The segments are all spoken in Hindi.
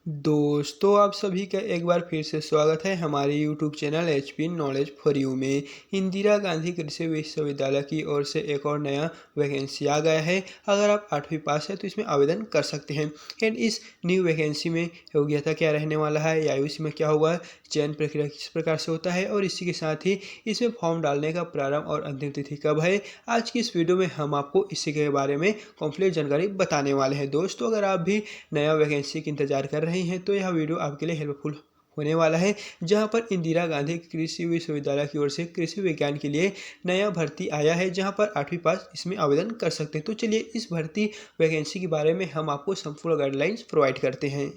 दोस्तों आप सभी का एक बार फिर से स्वागत है हमारे YouTube channel HP knowledge for you में। इंदिरा गांधी कृषि विश्वविद्यालय की ओर से एक और नया वैकेंसी आ गया है। अगर आप 8वीं पास है तो इसमें आवेदन कर सकते हैं। एंड इस न्यू वैकेंसी में योग्यता क्या रहने वाला है या इसमें क्या होगा, चयन प्रक्रिया किस प्रकार से होता है और इसी के साथ ही इसमें फॉर्म डालने का प्रारंभ और अंतिम तिथि कब है, आज की इस वीडियो में हम आपको इसी के बारे में कंप्लीट जानकारी बताने वाले हैं। दोस्तों अगर आप भी नया वैकेंसी का इंतजार कर रहे हैं तो यह वीडियो आपके लिए हेल्पफुल होने वाला है, जहां पर इंदिरा गांधी कृषि विश्वविद्यालय की ओर से कृषि विज्ञान के लिए नया भर्ती आया है, जहां पर 8वीं पास इसमें आवेदन कर सकते हैं। तो चलिए इस भर्ती वैकेंसी के बारे में हम आपको संपूर्ण गाइडलाइंस प्रोवाइड करते हैं।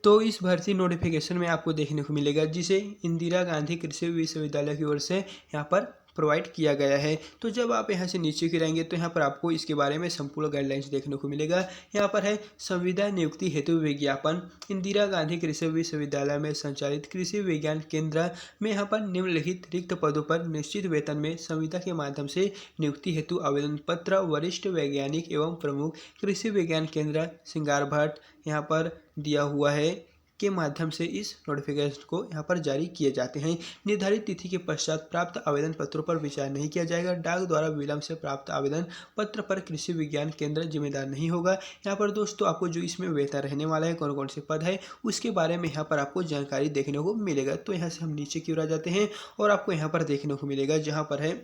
तो इस भर्ती नोटिफिकेशन में आपको देखने को मिलेगा जिसे इंदिरा गांधी कृषि विश्वविद्यालय की ओर से यहाँ पर प्रोवाइड किया गया है। तो जब आप यहाँ से नीचे गिराएंगे तो यहाँ पर आपको इसके बारे में संपूर्ण गाइडलाइंस देखने को मिलेगा। यहाँ पर है संविदा नियुक्ति हेतु विज्ञापन। इंदिरा गांधी कृषि विश्वविद्यालय में संचालित कृषि विज्ञान केंद्र में यहाँ पर निम्नलिखित रिक्त पदों पर निश्चित वेतन में संविदा के माध्यम से नियुक्ति हेतु आवेदन पत्र वरिष्ठ वैज्ञानिक एवं प्रमुख कृषि विज्ञान केंद्र सिंगारभट्ट यहाँ पर दिया हुआ है के माध्यम से इस नोटिफिकेशन को यहाँ पर जारी किए जाते हैं। निर्धारित तिथि के पश्चात प्राप्त आवेदन पत्रों पर विचार नहीं किया जाएगा। डाक द्वारा विलंब से प्राप्त आवेदन पत्र पर कृषि विज्ञान केंद्र जिम्मेदार नहीं होगा। यहाँ पर दोस्तों आपको जो इसमें वेतन रहने वाला है, कौन कौन से पद है, उसके बारे में यहाँ पर आपको जानकारी देखने को मिलेगा। तो यहाँ से हम नीचे की ओर आ जाते हैं और आपको यहाँ पर देखने को मिलेगा जहाँ पर है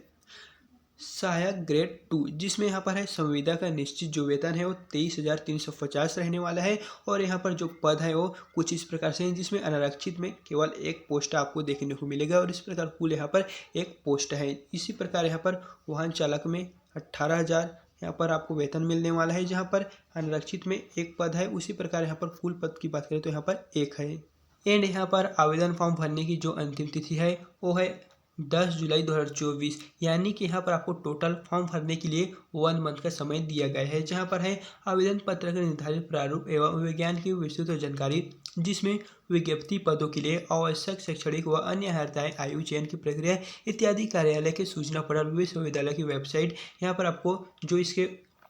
सहायक ग्रेड 2, जिसमें यहाँ पर है संविदा का निश्चित जो वेतन है वो 23,350 रहने वाला है। और यहाँ पर जो पद है वो कुछ इस प्रकार से है, जिसमें अनारक्षित में केवल एक पोस्ट आपको देखने को मिलेगा और इस प्रकार कुल यहाँ पर एक पोस्ट है। इसी प्रकार यहाँ पर वाहन चालक में 18,000 यहाँ पर आपको वेतन मिलने वाला है, जहाँ पर अनारक्षित में एक पद है। उसी प्रकार यहाँ पर कुल पद की बात करें तो यहाँ पर एक है। एंड यहाँ पर आवेदन फॉर्म भरने की जो अंतिम तिथि है वो है 10 जुलाई 2024, यानी कि यहाँ पर आपको टोटल फॉर्म भरने के लिए 1 मंथ का समय दिया गया है। जहाँ पर है आवेदन पत्र का निर्धारित प्रारूप एवं विज्ञान की विस्तृत जानकारी, जिसमें विज्ञप्ति पदों के लिए आवश्यक शैक्षणिक व अन्य अर्हताएं, आयु, चयन की प्रक्रिया इत्यादि कार्यालय के सूचना पटल, विश्वविद्यालय की वेबसाइट, यहाँ पर आपको जो इसके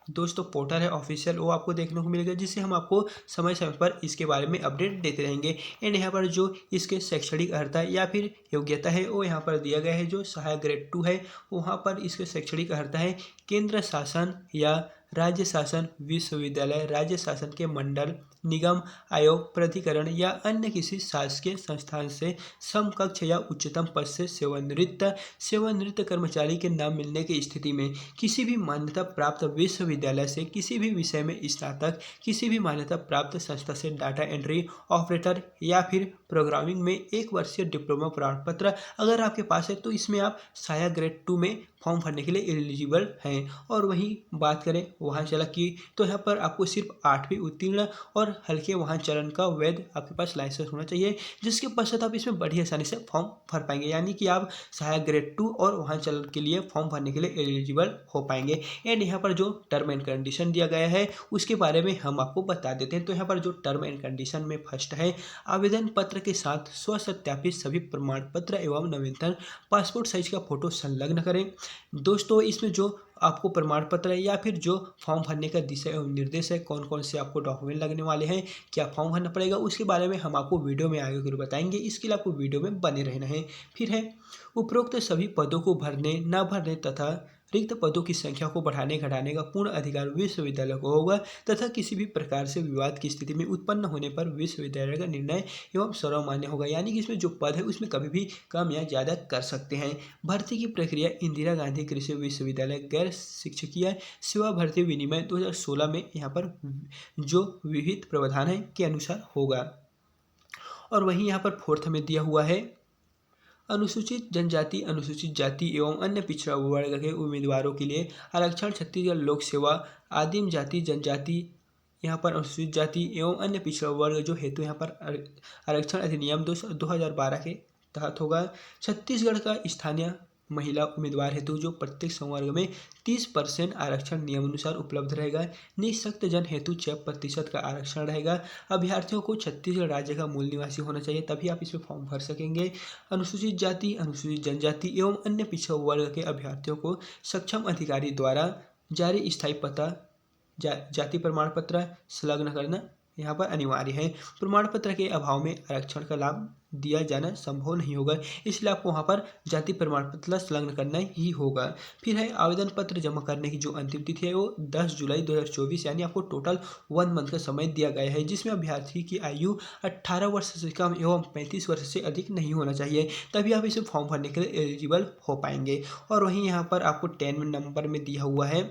दोस्तों पोर्टल है ऑफिशियल, वो आपको देखने को मिलेगा, जिससे हम आपको समय समय पर इसके बारे में अपडेट देते रहेंगे। एंड यहाँ पर जो इसके शैक्षणिक अर्हता या फिर योग्यता है वो यहाँ पर दिया गया है। जो सहायक ग्रेड 2 है वहाँ पर इसके शैक्षणिक अर्हता है केंद्र शासन या राज्य शासन विश्वविद्यालय, राज्य शासन के मंडल, निगम, आयोग, प्राधिकरण या अन्य किसी शासकीय संस्थान से समकक्ष या उच्चतम पद से सेवानिवृत्त कर्मचारी के नाम मिलने की स्थिति में किसी भी मान्यता प्राप्त विश्वविद्यालय से किसी भी विषय में स्नातक, किसी भी मान्यता प्राप्त संस्था से डाटा एंट्री ऑपरेटर या फिर प्रोग्रामिंग में 1 वर्षीय डिप्लोमा प्रमाण पत्र अगर आपके पास है तो इसमें आप सहायक ग्रेड 2 में फॉर्म भरने के लिए एलिजिबल हैं। और वहीं बात करें वाहन चालक की तो यहाँ पर आपको सिर्फ 8वीं उत्तीर्ण और हल्के वाहन चालन का वैध आपके पास लाइसेंस होना चाहिए, जिसके पश्चात आप इसमें बड़ी आसानी से फॉर्म भर पाएंगे, यानी कि आप सहायक ग्रेड 2 और वाहन चालन के लिए फॉर्म भरने के लिए एलिजिबल हो पाएंगे। एंड यहाँ पर जो टर्म एंड कंडीशन दिया गया है उसके बारे में हम आपको बता देते हैं। तो यहाँ पर जो टर्म एंड कंडीशन में फर्स्ट है, आवेदन पत्र के साथ स्वसत्यापित सभी प्रमाण पत्र एवं नवीनतम पासपोर्ट साइज का फोटो संलग्न करें। दोस्तों इसमें जो आपको प्रमाण पत्र है या फिर जो फॉर्म भरने का दिशा एवं निर्देश है, कौन कौन से आपको डॉक्यूमेंट लगने वाले हैं, क्या फॉर्म भरना पड़ेगा, उसके बारे में हम आपको वीडियो में आगे जरूर बताएंगे। इसके लिए आपको वीडियो में बने रहना है। फिर है उपरोक्त सभी पदों को भरने न भरने तथा रिक्त पदों की संख्या को बढ़ाने घटाने का पूर्ण अधिकार विश्वविद्यालय को होगा तथा किसी भी प्रकार से विवाद की स्थिति में उत्पन्न होने पर विश्वविद्यालय का निर्णय एवं सर्वमान्य होगा, यानी कि इसमें जो पद है उसमें कभी भी कम या ज़्यादा कर सकते हैं। भर्ती की प्रक्रिया इंदिरा गांधी कृषि विश्वविद्यालय गैर शिक्षकीय सेवा भर्ती विनिमय 2016 में यहाँ पर जो विहित प्रावधान है के अनुसार होगा। और वहीं यहाँ पर फोर्थ में दिया हुआ है अनुसूचित जनजाति, अनुसूचित जाति एवं अन्य पिछड़ा वर्ग के उम्मीदवारों के लिए आरक्षण छत्तीसगढ़ लोक सेवा आदिम जाति जनजाति, यहाँ पर अनुसूचित जाति एवं अन्य पिछड़ा वर्ग जो हेतु यहाँ पर आरक्षण अधिनियम 2012 के तहत होगा। छत्तीसगढ़ का स्थानीय महिला उम्मीदवार हेतु जो प्रत्येक संवर्ग में 30% आरक्षण नियमानुसार उपलब्ध रहेगा। निःशक्त जन हेतु 6% का आरक्षण रहेगा। अभ्यर्थियों को छत्तीसगढ़ राज्य का मूल निवासी होना चाहिए, तभी आप इसमें फॉर्म भर सकेंगे। अनुसूचित जाति, अनुसूचित जनजाति एवं अन्य पिछड़ा वर्ग के अभ्यर्थियों को सक्षम अधिकारी द्वारा जारी स्थायी पता जाति प्रमाण पत्र संलग्न करना यहाँ पर अनिवार्य है। प्रमाण पत्र के अभाव में आरक्षण का लाभ दिया जाना संभव नहीं होगा, इसलिए आपको वहाँ पर जाति प्रमाण पत्र संलग्न करना ही होगा। फिर है आवेदन पत्र जमा करने की जो अंतिम तिथि है वो 10 जुलाई 2024, यानी आपको टोटल 1 मंथ का समय दिया गया है, जिसमें अभ्यर्थी की आयु 18 वर्ष से कम एवं 35 वर्ष से अधिक नहीं होना चाहिए, तभी आप इसे फॉर्म भरने के लिए एलिजिबल हो पाएंगे। और वहीं यहाँ पर आपको 10 नंबर में दिया हुआ है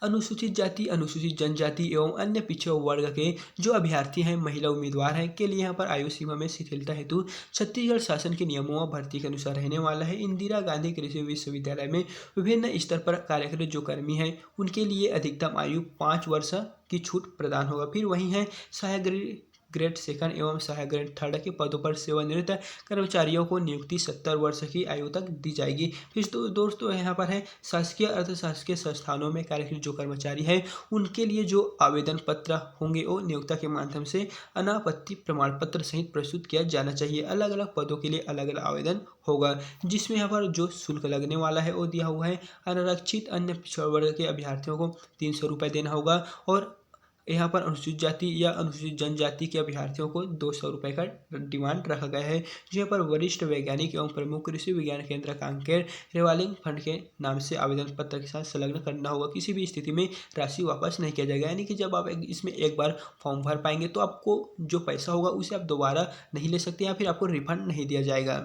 अनुसूचित जाति, अनुसूचित जनजाति एवं अन्य पिछड़े वर्ग के जो अभ्यर्थी हैं, महिला उम्मीदवार हैं के लिए यहाँ पर आयु सीमा में शिथिलता हेतु छत्तीसगढ़ शासन के नियमों व भर्ती के अनुसार रहने वाला है। इंदिरा गांधी कृषि विश्वविद्यालय में विभिन्न स्तर पर कार्यरत जो कर्मी हैं उनके लिए अधिकतम आयु 5 वर्ष की छूट प्रदान होगा। फिर वही है सहायक ग्रेड सेकंड एवं सहायक ग्रेड थर्ड के पदों पर सेवानिवृत्त कर्मचारियों को नियुक्ति 70 वर्ष की आयु तक दी जाएगी। फिर दोस्तों यहाँ पर है शासकीय अर्धशासकीय संस्थानों में कार्यरत जो कर्मचारी है उनके लिए जो आवेदन पत्र होंगे वो नियोक्ता के माध्यम से अनापत्ति प्रमाण पत्र सहित प्रस्तुत किया जाना चाहिए। अलग अलग पदों के लिए अलग अलग आवेदन होगा, जिसमें यहाँ पर जो शुल्क लगने वाला है वो दिया हुआ है। अनारक्षित अन्य पिछड़ा वर्ग के अभ्यर्थियों को 300 रुपये देना होगा और यहाँ पर अनुसूचित जाति या अनुसूचित जनजाति के अभ्यर्थियों को 200 रुपये का डिमांड रखा गया है। जहाँ पर वरिष्ठ वैज्ञानिक एवं प्रमुख कृषि विज्ञान केंद्र कांकेर रिवॉल्विंग फंड के नाम से आवेदन पत्र के साथ संलग्न करना होगा। किसी भी स्थिति में राशि वापस नहीं किया जाएगा, यानी कि जब आप इसमें एक बार फॉर्म भर पाएंगे तो आपको जो पैसा होगा उसे आप दोबारा नहीं ले सकते या फिर आपको रिफंड नहीं दिया जाएगा।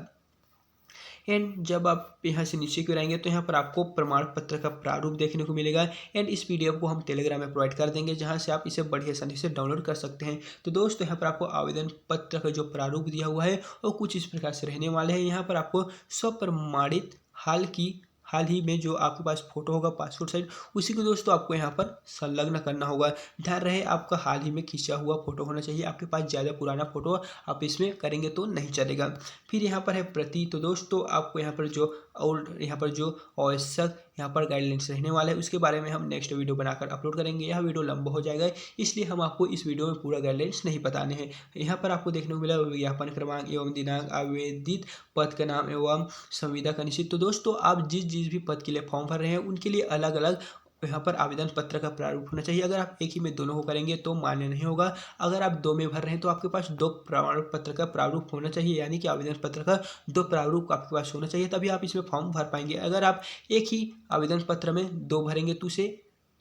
एंड जब आप यहाँ से नीचे की ओर आएंगे तो यहाँ पर आपको प्रमाण पत्र का प्रारूप देखने को मिलेगा एंड इस पीडीएफ को हम टेलीग्राम में प्रोवाइड कर देंगे, जहाँ से आप इसे बड़ी आसानी से डाउनलोड कर सकते हैं। तो दोस्तों यहाँ पर आपको आवेदन पत्र का जो प्रारूप दिया हुआ है वो कुछ इस प्रकार से रहने वाले हैं। यहाँ पर आपको स्वप्रमाणित हाल ही में जो आपके पास फोटो होगा पासपोर्ट साइज, उसी को दोस्तों आपको यहाँ पर संलग्न करना होगा। ध्यान रहे आपका हाल ही में खींचा हुआ फोटो होना चाहिए, आपके पास ज़्यादा पुराना फोटो आप इसमें करेंगे तो नहीं चलेगा। फिर यहाँ पर है प्रति, तो दोस्तों आपको यहाँ पर जो आवश्यक यहाँ पर गाइडलाइंस रहने वाला है उसके बारे में हम नेक्स्ट वीडियो बनाकर अपलोड करेंगे। यह वीडियो लंबा हो जाएगा, इसलिए हम आपको इस वीडियो में पूरा गाइडलाइंस नहीं बताने हैं। यहाँ पर आपको देखने को मिला विज्ञापन क्रमांक एवं दिनांक, आवेदित पद का नाम एवं संविदा का निश्चित। तो दोस्तों आप जिस भी पद के लिए फॉर्म भर रहे हैं उनके लिए अलग अलग यहाँ पर आवेदन पत्र का प्रारूप होना चाहिए। अगर आप एक ही में दोनों को करेंगे तो मान्य नहीं होगा। अगर आप 2 में भर रहे हैं तो आपके पास 2 प्रमाण पत्र का प्रारूप होना चाहिए, यानी कि आवेदन पत्र का 2 प्रारूप आपके पास होना चाहिए, तभी आप इसमें फॉर्म भर पाएंगे। अगर आप एक ही आवेदन पत्र में 2 भरेंगे तो उसे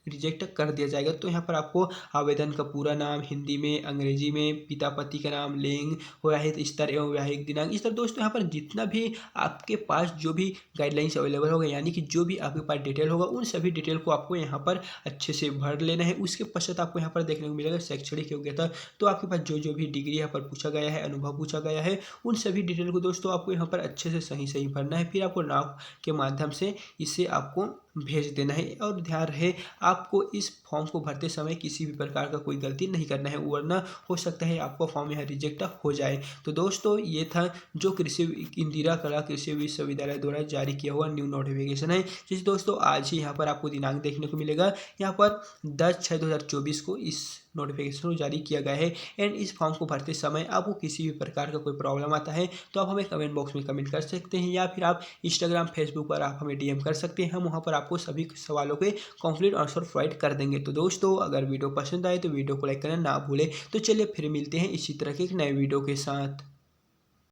रिजेक्ट कर दिया जाएगा। तो यहाँ पर आपको आवेदन का पूरा नाम हिंदी में, अंग्रेजी में, पिता पति का नाम, लिंग, वैवाहिक स्तर एवं वैवाहिक दिनांक, इस तरह दोस्तों यहाँ पर जितना भी आपके पास जो भी गाइडलाइंस अवेलेबल होगा, यानी कि जो भी आपके पास डिटेल होगा उन सभी डिटेल को आपको यहाँ पर अच्छे से भर लेना है। उसके पश्चात आपको यहाँ पर देखने को मिलेगा शैक्षणिक योग्यता। तो आपके पास जो भी डिग्री यहाँ पर पूछा गया है, अनुभव पूछा गया है, उन सभी डिटेल को दोस्तों आपको यहाँ पर अच्छे से सही भरना है। फिर आपको नाम के माध्यम से इसे आपको भेज देना है। और ध्यान रहे आपको इस फॉर्म को भरते समय किसी भी प्रकार का कोई गलती नहीं करना है, वरना हो सकता है आपका फॉर्म यहाँ रिजेक्ट हो जाए। तो दोस्तों ये था जो इंदिरा कला कृषि विश्वविद्यालय द्वारा जारी किया हुआ न्यू नोटिफिकेशन है, जिस दोस्तों आज ही यहाँ पर आपको दिनांक देखने को मिलेगा। यहाँ पर 10/6/2024 को इस नोटिफिकेशन को जारी किया गया है। एंड इस फॉर्म को भरते समय आपको किसी भी प्रकार का कोई प्रॉब्लम आता है तो आप हमें कमेंट बॉक्स में कमेंट कर सकते हैं, या फिर आप इंस्टाग्राम फेसबुक पर आप हमें डीएम कर सकते हैं। हम वहाँ पर आपको सभी सवालों के कंप्लीट आंसर प्रोवाइड कर देंगे। तो दोस्तों अगर वीडियो पसंद आए तो वीडियो को लाइक करना ना भूलें। तो चलिए फिर मिलते हैं इसी तरह के एक नए वीडियो के साथ।